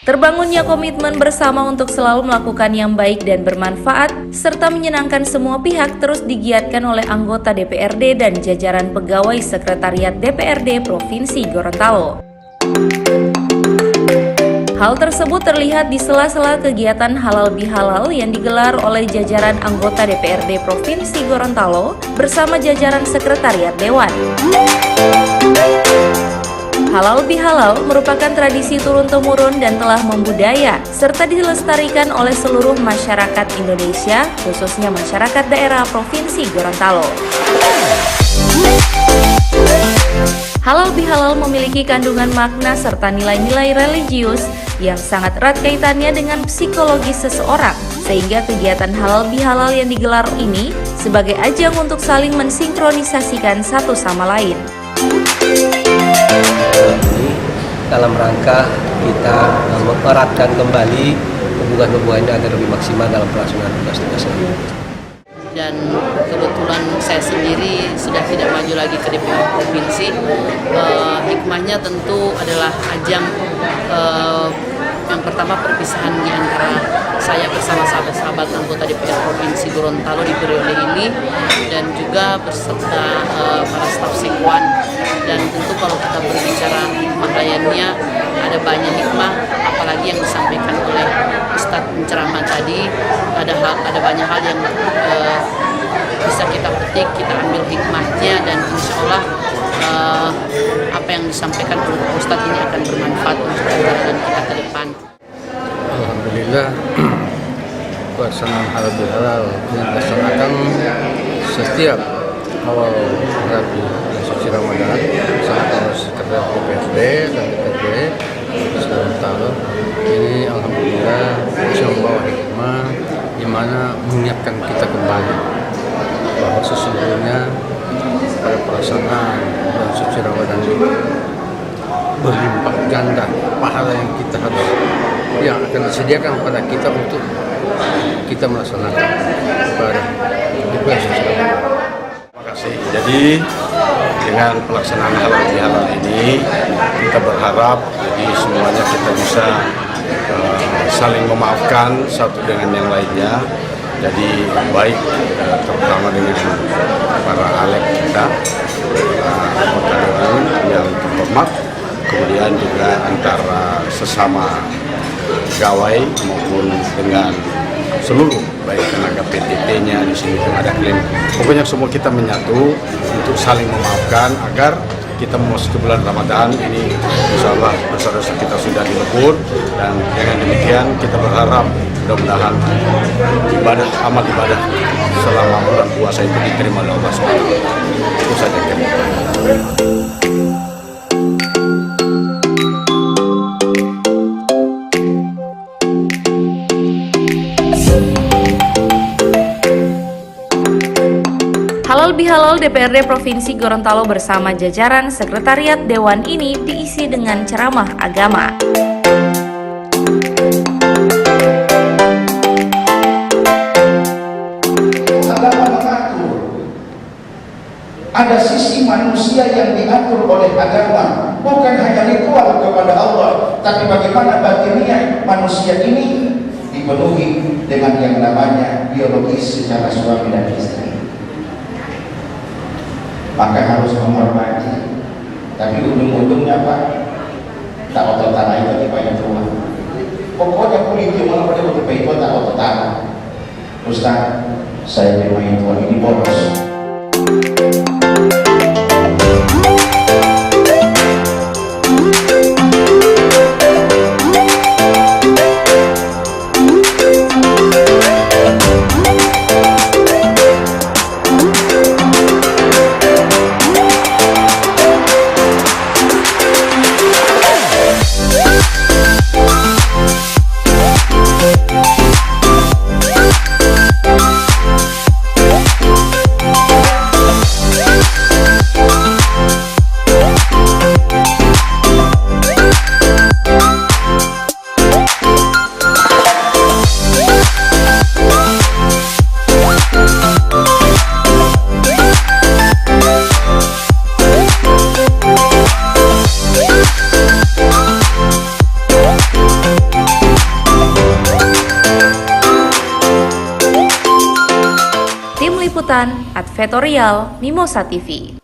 Terbangunnya komitmen bersama untuk selalu melakukan yang baik dan bermanfaat, serta menyenangkan semua pihak terus digiatkan oleh anggota DPRD dan jajaran pegawai Sekretariat DPRD Provinsi Gorontalo. Hal tersebut terlihat di sela-sela kegiatan halal bihalal yang digelar oleh jajaran anggota DPRD Provinsi Gorontalo bersama jajaran Sekretariat Dewan. Halal bihalal merupakan tradisi turun-temurun dan telah membudaya, serta dilestarikan oleh seluruh masyarakat Indonesia, khususnya masyarakat daerah Provinsi Gorontalo. Halal bihalal memiliki kandungan makna serta nilai-nilai religius yang sangat erat kaitannya dengan psikologis seseorang, sehingga kegiatan halal bihalal yang digelar ini sebagai ajang untuk saling mensinkronisasikan satu sama lain. Dalam rangka kita mengeratkan kembali hubungan-hubungan agar lebih maksimal dalam pelaksanaan tugas-tugas ini. Dan kebetulan saya sendiri sudah tidak maju lagi ke DPR Provinsi. Hikmahnya tentu adalah ajang yang pertama perpisahan di antara saya bersama sahabat-sahabat anggota DPR Provinsi Gorontalo di periode ini, dan juga beserta para staf sekwan. Dan tentu kalau kita berbicara hikmah lainnya, ada banyak hikmah, apalagi yang disampaikan oleh Ustadz penceramah tadi, ada banyak hal yang bisa kita petik, kita ambil hikmahnya, dan insya Allah apa yang disampaikan oleh Ustadz ini akan bermanfaat untuk perjalanan kita ke depan. Alhamdulillah, pelaksanaan halal bihalal yang dilaksanakan setiap awal Rabi suci Ramadan bersama Sekretariat DPRD dan DPRD Gorontalo. Ini alhamdulillah bisa membawa hikmah di mana mengingatkan kita kembali bahwa sesungguhnya pada pelaksanaan bulan suci Ramadan ini berlimpah ganda pahala yang kita harus yang akan disediakan pada kita untuk kita melaksanakan ibadah di bulan suci Ramadan. Terima kasih. Jadi dengan pelaksanaan halal bihalal ini kita berharap jadi semuanya kita bisa saling memaafkan satu dengan yang lainnya. Jadi baik terutama dengan para alek kita, anggota dewan yang terhormat, kemudian juga antara sesama pegawai maupun dengan seluruh baik tenaga PTT-nya di sini pun ada klaim. Pokoknya semua kita menyatu untuk saling memaafkan agar kita memasuki bulan Ramadan ini, insya Allah dosa-dosa kita sudah dilebur, dan dengan demikian kita berharap mudah-mudahan amal ibadah selama bulan puasa itu diterima oleh Allah SWT. Itu saja kira-kira. Halal bihalal DPRD Provinsi Gorontalo bersama jajaran Sekretariat Dewan ini diisi dengan ceramah agama. Agama mengatur, ada sisi manusia yang diatur oleh agama, bukan hanya ritual kepada Allah, tapi bagaimana batinnya manusia ini dipenuhi dengan yang namanya biologis secara suami dan istri. Maka harus menghormati, tapi ujung-ujungnya apa? Tak otot tanah itu di banyak rumah. Pokoknya kulit yang mana pada untuk itu tak otot tanah. Ustaz, saya terima itu ini boros. Liputan Advertorial Mimosa TV.